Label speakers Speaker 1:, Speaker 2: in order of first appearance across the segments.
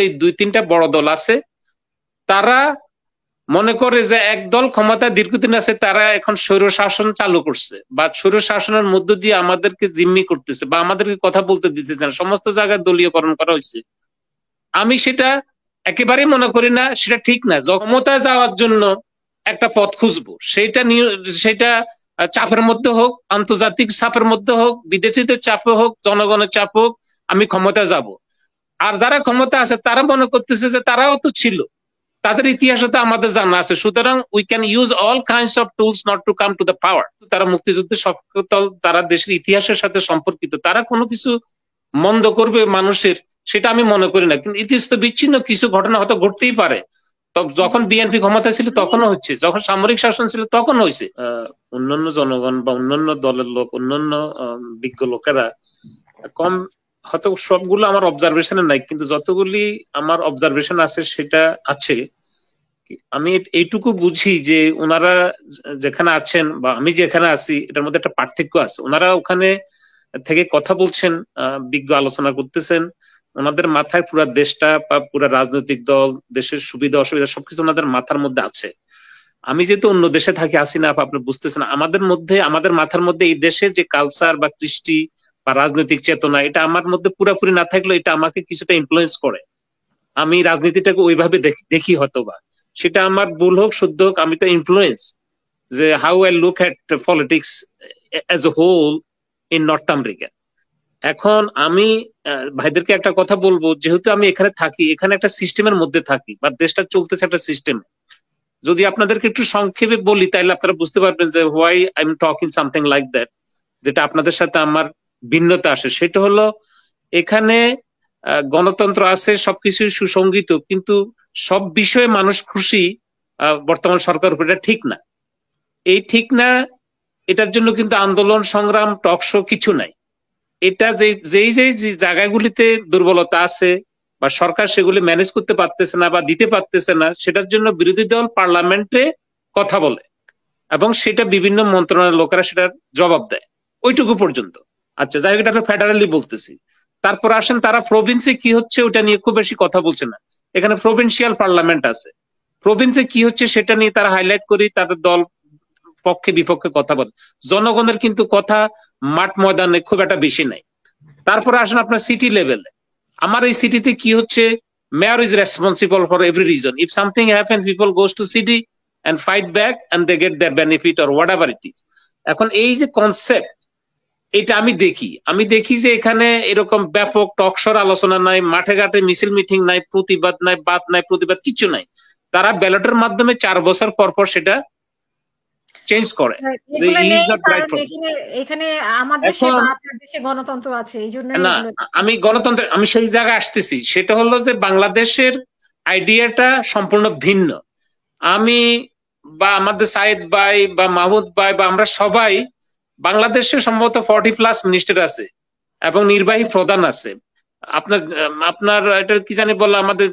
Speaker 1: এই দুই তিনটা বড় দল আছে, তারা মনে করে যে একদল ক্ষমতা দীর্ঘদিন আছে, তারা এখন স্বৈর শাসন চালু করছে বা স্বৈর শাসনের মধ্য দিয়ে আমাদেরকে জিম্মি করতেছে বা আমাদেরকে কথা বলতে দিতেছে না, সমস্ত জায়গায় দলীয়করণ করা হয়েছে। আমি সেটা একেবারেই মনে করি না, সেটা ঠিক না। ক্ষমতায় যাওয়ার জন্য একটা পথ খুঁজবো, সেটা চাপের মধ্যে হোক, আন্তর্জাতিক চাপের মধ্যে হোক, বিদেশিদের চাপে হোক, জনগণের চাপ হোক, আমি ক্ষমতায় যাব। আর যারা ক্ষমতা আছে তারা মনে করতেছে যে তারাও তো ছিল, তাদের ইতিহাসে তো আমাদের জানা আছে, সুতরাং we can use all kinds of tools not to come to the power. তারা মুক্তিযুদ্ধের সকল, তারা দেশের ইতিহাসের সাথে সম্পর্কিত, তারা কোনো কিছু মন্দ করবে মানুষের, সেটা আমি মনে করি না। কিন্তু ইতিহাস তো বিচ্ছিন্ন কিছু ঘটনা হয়তো ঘটতেই পারে। যখন বিএনপি ক্ষমতা ছিল তখনও হচ্ছে, যখন সামরিক শাসন ছিল তখন হয়েছে। অন্যান্য জনগণ বা অন্যান্য দলের লোক, অন্যান্য বিজ্ঞ লোকেরা কম, হয়তো সবগুলো আমার অবজারভেশনে নাই, কিন্তু যতগুলি আমার অবজারভেশন আছে সেটা আছে। আমি এইটুকু বুঝি যে ওনারা যেখানে আছেন বা আমি যেখানে আছি, এটার মধ্যে একটা পার্থক্য আছে। ওনারা ওখানে থেকে কথা বলছেন, বিজ্ঞ আলোচনা করতেছেন, ওনাদের মাথায় পুরো দেশটা বা পুরো রাজনৈতিক দল, দেশের সুবিধা অসুবিধা সবকিছু ওনাদের মাথার মধ্যে আছে। আমি যেহেতু অন্য দেশে থাকি, আসি না, আপনি বুঝতেছেন, আমাদের মাথার মধ্যে এই দেশের যে কালচার বা কৃষ্টি বা রাজনৈতিক চেতনা, এটা আমার মধ্যে পুরোপুরি না থাকলে এটা আমাকে কিছুটা ইনফ্লুয়েন্স করে। আমি রাজনীতিটাকে ওইভাবে দেখি, হয়তো বা সেটা আমার ভুল হোক শুদ্ধ হোক, আমি তো ইনফ্লুয়েন্স যে how I look at politics as a whole in North America. এখন আমি ভাইদেরকে একটা কথা বলবো, যেহেতু আমি এখানে থাকি, এখানে একটা সিস্টেমের মধ্যে থাকি বা দেশটা চলতেছে একটা সিস্টেম। যদি আপনাদেরকে একটু সংক্ষেপে বলি তাহলে আপনারা বুঝতে পারবেন যে why I am talking something like that, যেটা আপনাদের সাথে আমার ভিন্নতা আসে। সেটা হলো, এখানে গণতন্ত্র আছে, সবকিছু সুসংগীত, কিন্তু সব বিষয়ে মানুষ খুশি বর্তমান সরকার উপর, এটা ঠিক না। এই ঠিক না, এটার জন্য কিন্তু আন্দোলন সংগ্রাম টকশো কিছু নাই। এটা যেই জায়গাগুলিতে দুর্বলতা আছে বা সরকার সেগুলি ম্যানেজ করতে পারতেছে না বা দিতে পারতেছে না, সেটার জন্য বিরোধী দল পার্লামেন্টে কথা বলে এবং সেটা বিভিন্ন মন্ত্রণালয়ের লোকেরা সেটার জবাব দেয়, ওইটুকু পর্যন্ত। আচ্ছা, যাই হোক, এটা ফেডারেলি বলতেছি। তারপর আসেন, তারা প্রভিন্সে কি হচ্ছে ওটা নিয়ে খুব বেশি কথা বলছে না। এখানে প্রভিন্সিয়াল পার্লামেন্ট আছে, প্রভিন্সে কি হচ্ছে সেটা নিয়ে তারা হাইলাইট করি, তাদের দল পক্ষে বিপক্ষে কথা বলে। জনগণের কিন্তু কথা মাঠ ময়দানে খুব একটা বেশি নাই। তারপরে আসেন আপনার সিটি লেভেলে, আমার এই সিটিতে কি হচ্ছে, mayor is responsible for every reason. If something happen, people goes to city and fight back and they get their benefit or whatever it is. এখন এই যে কনসেপ্ট, এটা আমি দেখি যে এখানে এরকম ব্যাপক টকশোর আলোচনা নাই, মাঠে ঘাটে মিছিল মিটিং নাই, প্রতিবাদ নাই, বাদ নাই, প্রতিবাদ কিছু নাই। তারা ব্যালটের মাধ্যমে 4 বছর পর পর সেটা চেঞ্জ করে।
Speaker 2: এখানে আমার দেশে বা আপনার দেশে গণতন্ত্র আছে, এই জন্য
Speaker 1: না, আমি সেই জায়গায় আসতেছি। সেটা হলো যে বাংলাদেশের আইডিয়াটা সম্পূর্ণ ভিন্ন। আমি বা আমাদের সাইদ ভাই বা মাহমুদ ভাই বা আমরা সবাই, বাংলাদেশে সম্ভবত 40+ মিনিস্টার আছে এবং নির্বাহী প্রধান আছে। আপনার এটা কি জানি বলে, আমাদের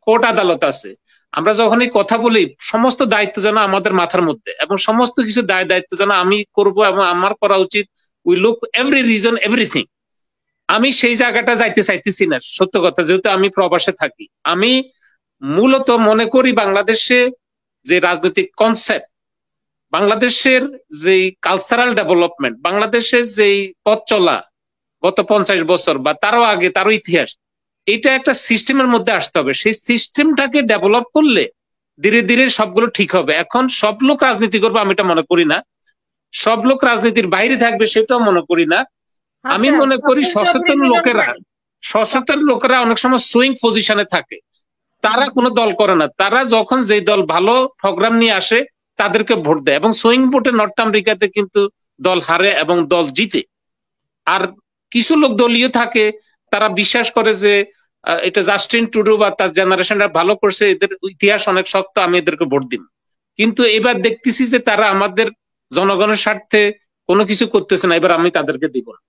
Speaker 1: কোর্ট আদালত আছে। আমরা যখনই কথা বলি, সমস্ত দায়িত্ব যেন আমাদের মাথার মধ্যে, এবং সমস্ত কিছু দায়িত্ব যেন আমি করব এবং আমার করা উচিত। We look every reason, everything. আমি সেই জায়গাটা যাইতে চাইতেছি না, সত্য কথা, যেহেতু আমি প্রবাসে থাকি। আমি মূলত মনে করি বাংলাদেশে যে রাজনৈতিক কনসেপ্ট, বাংলাদেশের যে কালচারাল ডেভেলপমেন্ট, বাংলাদেশের যে পথ চলা গত 50 বছর বা তারও আগে, তারও ইতিহাস, এটা একটা সিস্টেমের মধ্যে আসতে হবে। সেই সিস্টেমটাকে ডেভেলপ করলে ধীরে ধীরে সবগুলো ঠিক হবে। এখন সব লোক রাজনীতি করবে আমি এটা মনে করি না, সব লোক রাজনীতির বাইরে থাকবে সেটাও মনে করি না। আমি মনে করি সচেতন লোকেরা অনেক সময় সুইং পজিশনে থাকে, তারা কোনো দল করে না, তারা যখন যে দল ভালো প্রোগ্রাম নিয়ে আসে তাদেরকে ভোট দেয়, এবং সুইং ভোটে নর্থ আমেরিকাতে কিন্তু দল হারে এবং দল জিতে। আর কিছু লোক দলীয় থাকে, তারা বিশ্বাস করে যে এটা জাস্টিন ট্রুডো বা তার জেনারেশনটা ভালো করছে, এদের ইতিহাস অনেক শক্ত, আমি এদেরকে ভোট দিব। কিন্তু এবার দেখতেছি যে তারা আমাদের জনগণের স্বার্থে কোনো কিছু করতেছে না, এবার আমি তাদেরকে দিব না।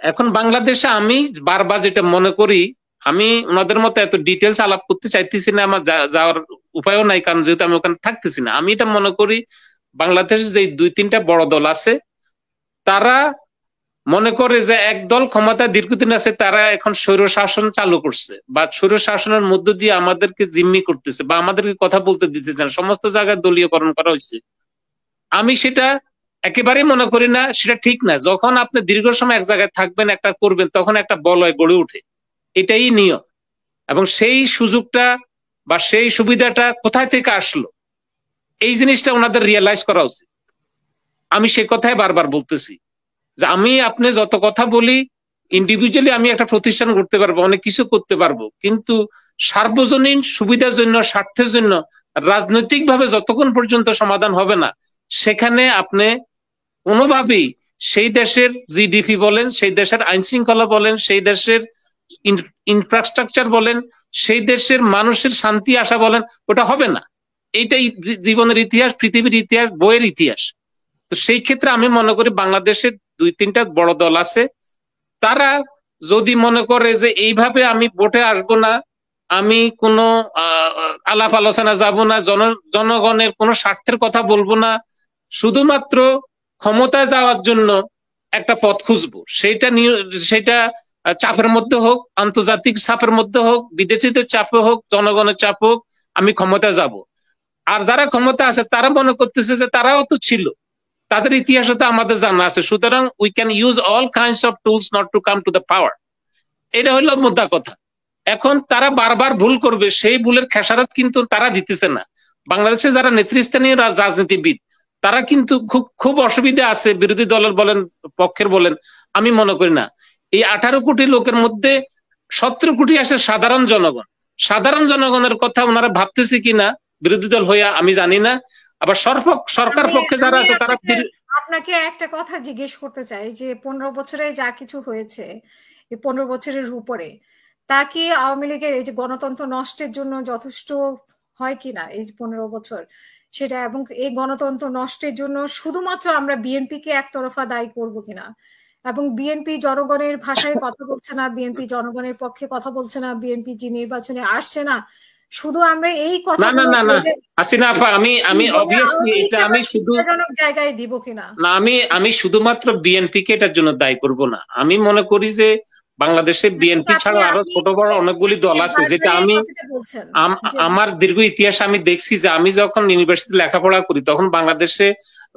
Speaker 1: এখন বাংলাদেশে আমি বারবার যেটা মনে করি, আমি ওনাদের মতো এত ডিটেলস আলাপ করতে চাইতেছি না, আমার যাওয়ার উপায়ও নাই, কারণ যেহেতু আমি ওখানে থাকতেছি না। আমি এটা মনে করি, বাংলাদেশে যে 2-3টা বড় দল আছে, তারা মনে করে যে একদল ক্ষমতা দীর্ঘদিন আছে, তারা এখন স্বৈর শাসন চালু করছে বা স্বৈর শাসনের মধ্য দিয়ে আমাদেরকে জিম্মি করতেছে বা আমাদেরকে কথা বলতে দিতেছে না, সমস্ত জায়গায় দলীয়করণ করা হয়েছে। আমি সেটা একেবারেই মনে করি না, সেটা ঠিক না। যখন আপনি দীর্ঘ সময় এক জায়গায় থাকবেন, একটা করবেন, তখন একটা বলয় গড়ে ওঠে, এটাই নিয়ম। এবং সেই সুযোগটা বা সেই সুবিধাটা কোথায় থেকে আসলো, এই জিনিসটা ওনাদের রিয়েলাইজ করা উচিত। আমি সে কথাই বারবার বলতেছি যে আমি আপনি যত কথা বলি, ইন্ডিভিজুয়ালি আমি একটা প্রতিষ্ঠান করতে পারবো, অনেক কিছু করতে পারবো, কিন্তু সার্বজনীন সুবিধার জন্য, স্বার্থের জন্য রাজনৈতিকভাবে যতক্ষণ পর্যন্ত সমাধান হবে না, সেখানে আপনি কোনোভাবেই সেই দেশের জিডিপি বলেন, সেই দেশের আইন শৃঙ্খলা বলেন, সেই দেশের ইনফ্রাস্ট্রাকচার বলেন, সেই দেশের মানুষের শান্তি আশা বলেন, ওটা হবে না। এইটাই জীবনের ইতিহাস, পৃথিবীর ইতিহাস, বইয়ের ইতিহাস। তো সেই ক্ষেত্রে আমি মনে করি বাংলাদেশের 2-3টা বড় দল আছে, তারা যদি মনে করে যে এইভাবে আমি ভোটে আসবো না, আমি কোনো আলাপ আলোচনা যাব না, জনগণের কোনো স্বার্থের কথা বলবো না, শুধুমাত্র ক্ষমতায় যাওয়ার জন্য একটা পথ খুঁজবো, সেটা চাপের মধ্যে হোক, আন্তর্জাতিক চাপের মধ্যে হোক, বিদেশিদের চাপে হোক, জনগণের চাপ হোক, আমি ক্ষমতা যাব। আর যারা ক্ষমতা আছে তারা মনে করতেছে যে তারাও তো ছিল, তাদের ইতিহাসে তো আমাদের জানা আছে, সুতরাং we can use all kinds of tools not to come to the power. এটা হলো মোদ্দা কথা। এখন তারা বারবার ভুল করবে, সেই ভুলের খেসারত কিন্তু তারা দিতেছে না। বাংলাদেশে যারা নেতৃস্থানীয় রাজনীতিবিদ, তারা কিন্তু খুব খুব অসুবিধা আছে, বিরোধী দলের বলেন, পক্ষের বলেন। আমি মনে করি না এই 18 কোটি লোকের মধ্যে 17 কোটি আসে সাধারণ জনগণ। সাধারণ জনগণের কথা ওনারা ভাবতেছে কিনা বিরোধী দল হইয়া আমি জানি না। আবার সরকার পক্ষে যারা আছে তারা।
Speaker 2: আপনাকে একটা কথা জিজ্ঞেস করতে চাই যে 15 বছরে যা কিছু হয়েছে, এই 15 বছরের উপরে, তা কি আওয়ামী লীগের এই যে গণতন্ত্র নষ্টের জন্য যথেষ্ট হয় কিনা এই 15 বছর সেটা, এবং এই গণতন্ত্র নষ্টের জন্য শুধুমাত্র আমরা বিএনপি কে একতরফা দায়ী করব কিনা, এবং বিএনপি জনগণের ভাষায় কথা বলছে না, বিএনপি জনগণের পক্ষে কথা বলছে না, বিএনপি যে নির্বাচনে আসছে না, শুধু আমরা এই কথা
Speaker 1: হাসিনা আপা, আমি অবভিয়াসলি এটা আমি শুধু
Speaker 2: জায়গায় দিব কিনা
Speaker 1: না, আমি শুধুমাত্র বিএনপি কে এটার জন্য দায়ী করব না। আমি মনে করি যে বাংলাদেশে বিএনপি ছাড়া আরো ছোট বড় অনেকগুলি দল আছে, যেটা আমি আমার দীর্ঘ ইতিহাস আমি দেখছি যে আমি যখন ইউনিভার্সিটি লেখাপড়া করি তখন বাংলাদেশে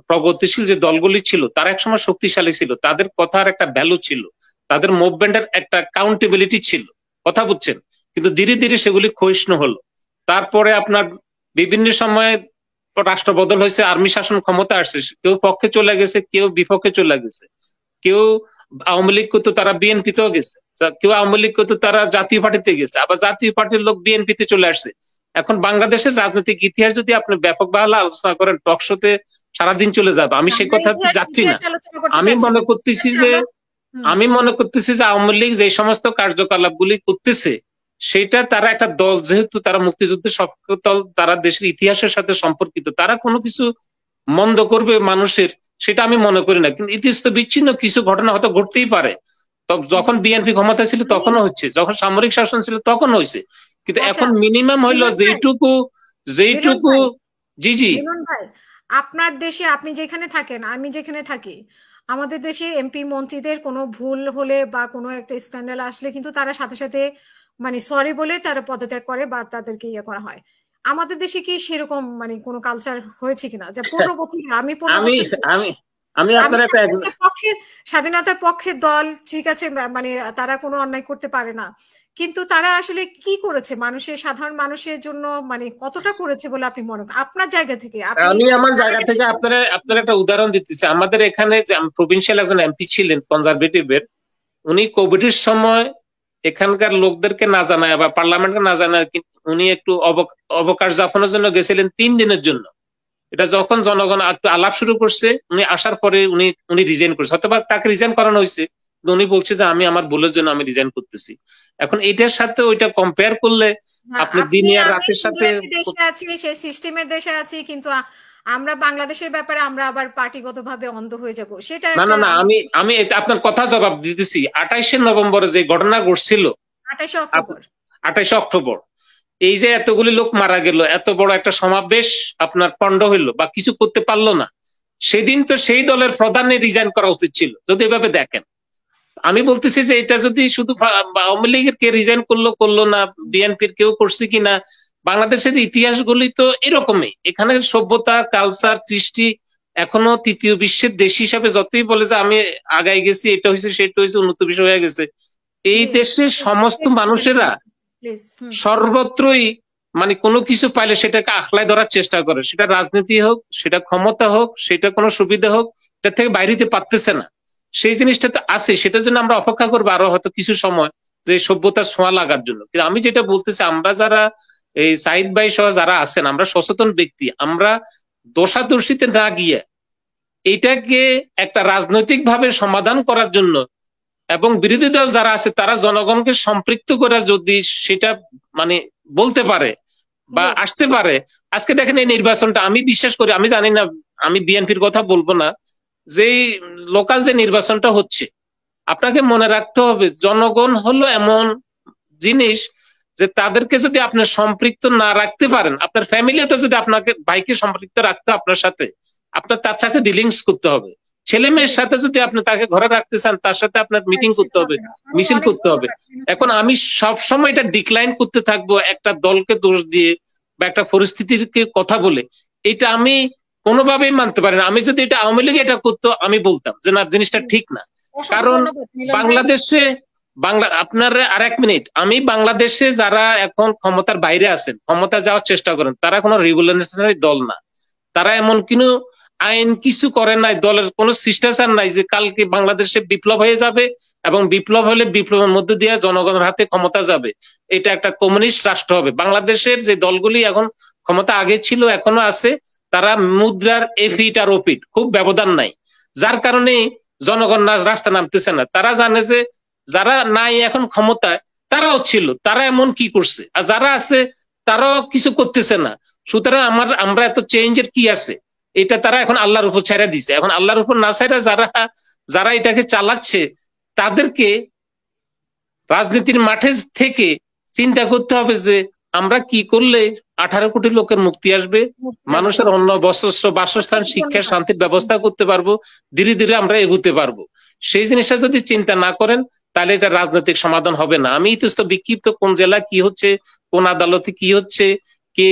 Speaker 1: প্রগতিশীল যে দলগুলি ছিল তারা একসময় শক্তিশালী ছিল, তাদের কথার একটা ভ্যালু ছিল, তাদের মুভমেন্টের একটা কাউন্টেবিলিটি ছিল, কথা বুঝছেন। কিন্তু ধীরে ধীরে সেগুলি ক্ষয়িষ্ণু হলো। তারপরে আপনার বিভিন্ন সময়ে রাষ্ট্র বদল হয়েছে, আর্মি শাসন ক্ষমতা আসছে, কেউ পক্ষে চলে গেছে, কেউ বিপক্ষে চলে গেছে, কেউ আওয়ামী লীগ করতো তারা বিএনপিতেও গেছে, কেউ আওয়ামী লীগ করতো তারা জাতীয় পার্টিতে গেছে, আবার জাতীয় পার্টির লোক বিএনপিতে চলে আসছে। এখন বাংলাদেশের রাজনৈতিক ইতিহাস যদি আপনি ব্যাপকভাবে আলোচনা করেন, টক শোতে সারাদিন চলে যাবে। আমি সেই কথা যাচ্ছি না। আমি মনে করতেছি যে আওয়ামী লীগ যে সমস্ত কার্যকলাপ গুলি করতেছে, সেটা তারা একটা দল, যেহেতু তারা মুক্তিযুদ্ধের সক্রিয় দল, তারা দেশের ইতিহাসের সাথে সম্পর্কিত, তারা কোনো কিছু মন্দ করবে মানুষের, সেটা আমি মনে করি না। কিন্তু ইতিহাস বিচ্ছিন্ন কিছু ঘটনা হয়তো ঘটতেই পারে। যখন বিএনপি ক্ষমতা ছিল তখনও হচ্ছে, যখন সামরিক শাসন ছিল তখন হয়েছে, কিন্তু এখন মিনিমাম হইলো যেইটুকু জি জি।
Speaker 2: আপনার দেশে আপনি যেখানে থাকেন, আমি যেখানে থাকি, আমাদের দেশে এমপি মন্ত্রীদের কোনো ভুল হলে বা কোনো একটা স্ক্যান্ডাল আসলে কিন্তু তারা সাথে সাথে মানে সরি বলে তারা পদত্যাগ করে বা তাদেরকে ইয়ে করা হয়। আমাদের দেশে কি সেরকম মানে কোনো কালচার হয়েছে কিনা? যে 15 বছর আমি স্বাধীনতার পক্ষে দল, ঠিক আছে, মানে তারা কোনো অন্যায় করতে পারে না, কিন্তু তারা আসলে কি করেছে মানুষের, সাধারণ মানুষের জন্য, মানে কতটা করেছে বলে আপনি মনে করেন আপনার জায়গা থেকে?
Speaker 1: আমি আমার জায়গা থেকে আপনার একটা উদাহরণ দিতেছি। আমাদের এখানে প্রভিন্সিয়াল একজন এমপি ছিলেন কনজারভেটিভের, উনি কোভিডের সময় এখানকার লোকদেরকে না জানায় বা পার্লামেন্টকে না জানায় উনি একটু অবকাশ যাপনের জন্য গেছিলেন 3 দিনের জন্য। এটা যখন জনগণ একটু আলাপ শুরু করছে, উনি আসার পরে উনি রিজাইন করছে, হয়তো তাকে রিজাইন করানো হয়েছে, উনি বলছে যে আমি আমার ভুলের জন্য আমি রিজাইন করতেছি। এখন এটার সাথে ওইটা কম্পেয়ার করলে আপনি দিনে আর রাতের সাথে
Speaker 2: দেশে আছি, সেই সিস্টেমের দেশে আছি, কিন্তু আমরা বাংলাদেশের ব্যাপারে আমরা আবার পার্টিগতভাবে অন্ধ হয়ে যাব, সেটা
Speaker 1: না আমি আপনার কথা জবাব দিতেছি। 28শে নভেম্বরে যে ঘটনা ঘটছিল, 28শে অক্টোবর, এই যে এতগুলি লোক মারা গেল, এত বড় একটা সমাবেশ আপনার পণ্ড হইলো বা কিছু করতে পারলো না, সেদিন তো সেই দলের প্রধানের রিজাইন করা উচিত ছিল, যদি এভাবে দেখেন। আমি বলতেছি যে এটা যদি শুধু আওয়ামী লীগের কে রিজাইন করলো না, বিএনপির কেউ করছে কিনা, বাংলাদেশের ইতিহাসগুলি তো এরকমই। এখানে সভ্যতা, কালচার, কৃষ্টি এখনো তৃতীয় বিশ্বের দেশ হিসাবে যতই বলে যে আমি আগায় গেছি, এটা হয়েছে সেটা হয়েছে, উন্নত বিষয় হয়ে গেছে, এই দেশের সমস্ত মানুষেরা সর্বত্রই মানে কোনো কিছু পাইলে সেটাকে আখলায় ধরার চেষ্টা করে, সেটা রাজনীতি হোক, সেটা ক্ষমতা হোক, সেটা কোনো সুবিধা হোক, এটা থেকে বাইরে হতে পারতেছে না। সেই জিনিসটা তো আছে, সেটার জন্য আমরা অপেক্ষা করবো আরো হয়তো কিছু সময়, যে সভ্যতার ছোঁয়া লাগার জন্য। কিন্তু আমি যেটা বলতেছি, আমরা যারা এই সাইদ ভাই সহ যারা আছেন, আমরা সচেতন ব্যক্তি, আমরা দোষাদর্শিতে না গিয়ে এটাকে একটা রাজনৈতিক ভাবে সমাধান করার জন্য, এবং বিরোধী দল যারা আছে তারা জনগণকে সম্পৃক্ত করে যদি সেটা মানে বলতে পারে বা আসতে পারে। আজকে দেখেন এই নির্বাচনটা, আমি বিশ্বাস করি, আমি জানি না, আমি বিএনপির কথা বলবো না, যে লোকাল যে নির্বাচনটা হচ্ছে, আপনাকে মনে রাখতে হবে জনগণ হলো এমন জিনিস যে তাদেরকে যদি আপনি সম্পৃক্ত না রাখতে পারেন, আপনার ফ্যামিলিতে যদি আপনাকে ভাইকে সম্পৃক্ত রাখতে আপনার সাথে, আপনার তার সাথে ডিলিংস করতে হবে। ছেলে মেয়ের সাথে যদি আপনি তাকে ঘরে রাখতে চান, তার সাথে আপনার মিটিং করতে হবে, মিছিল করতে হবে। এখন আমি সব সময় এটা ডিক্লাইন করতে থাকবো একটা দলকে দোষ দিয়ে বা একটা পরিস্থিতির কথা বলে, এটা আমি কোনোভাবেই মানতে পারি না। আমি যদি এটা আওয়ামী লীগ এটা করতো, আমি বলতাম যে না, জিনিসটা ঠিক না। কারণ বাংলাদেশে আপনার আর এক মিনিট, আমি বাংলাদেশে যারা এখন ক্ষমতার বাইরে আছেন, ক্ষমতা যাওয়ার চেষ্টা করেন, তারা কোনো রেগুলেশনারি দল না, তারা এমন কোনো আইন কিছু করে নাই, দলের কোনো শিষ্টাচার নাই যে কালকে বাংলাদেশে বিপ্লব হয়ে যাবে এবং বিপ্লব হলে বিপ্লবের মধ্যে দিয়ে জনগণের হাতে ক্ষমতা যাবে, এটা একটা কমিউনিস্ট রাষ্ট্র হবে। বাংলাদেশের যে দলগুলি এখন ক্ষমতা আগে ছিল এখনো আছে, তারা মুদ্রার এফিট আর ওপিট খুব ব্যবধান নাই, যার কারণে জনগণ রাস্তা নামতেছে না। তারা জানে যে যারা নাই এখন ক্ষমতায়, তারাও ছিল, তারা এমন কি করছে, আর যারা আছে তারাও কিছু করতেছে না। সুতরাং আমরা এত চেঞ্জের কি আছে, এটা তারা এখন আল্লাহর উপর ছেড়ে দিছে। এখন আল্লাহর উপর না ছেড়ে যারা এটাকে চালাচ্ছে, তাদেরকে রাজনীতির মাঠে থেকে চিন্তা করতে হবে যে আমরা কি করলে 18 কোটি লোকের মুক্তি আসবে, মানুষের অন্ন, বস্ত্র, বাসস্থান, শিক্ষা, শান্তির ব্যবস্থা করতে পারবো, ধীরে ধীরে আমরা এগোতে পারবো। সেই জিনিসটা যদি চিন্তা না করেন, তাহলে এটা রাজনৈতিক সমাধান হবে না। আমি ইতস্ত বিক্ষিপ্ত, কোন জেলা কি হচ্ছে, কোন আদালতে কি হচ্ছে, কে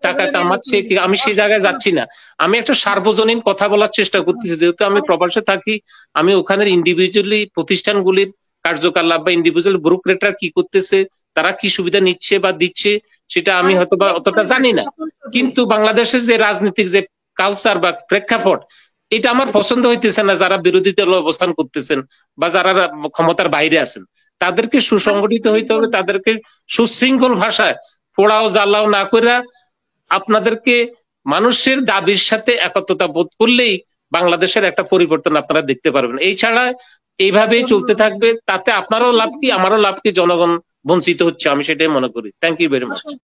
Speaker 1: টাকা কামাচ্ছে, আমি সেই জায়গায় যাচ্ছি না। আমি একটা সার্বজনীন কথা বলার চেষ্টা করতেছি, যেহেতু আমি প্রবাসে থাকি, আমি ওখানের ইন্ডিভিজুয়ালি প্রতিষ্ঠানগুলির কার্যকলাপ বা ইন্ডিভিজুয়াল ব্যুরোক্রেটরা কি করতেছে, তারা কি সুবিধা নিচ্ছে বা দিচ্ছে, সেটা আমি হয়তো বা অতটা জানি না। কিন্তু বাংলাদেশের যে রাজনৈতিক যে কালচার বা প্রেক্ষাপট, এটা আমার পছন্দ হইতেছে না। যারা বিরোধী দল অবস্থান করতেছেন বা যারা ক্ষমতার বাইরে আছেন, তাদেরকে সুসংগঠিত হইতে হবে, তাদেরকে সুশৃঙ্খল ভাষায় পোড়াও জ্বালাও না করে আপনাদেরকে মানুষের দাবির সাথে একত্রতা বোধ করলেই বাংলাদেশের একটা পরিবর্তন আপনারা দেখতে পারবেন। এই ছাড়া এইভাবেই চলতে থাকবে, তাতে আপনারও লাভ কি, আমারও লাভ কি, জনগণ বঞ্চিত হচ্ছে, আমি সেটাই মনে করি। Thank you very much.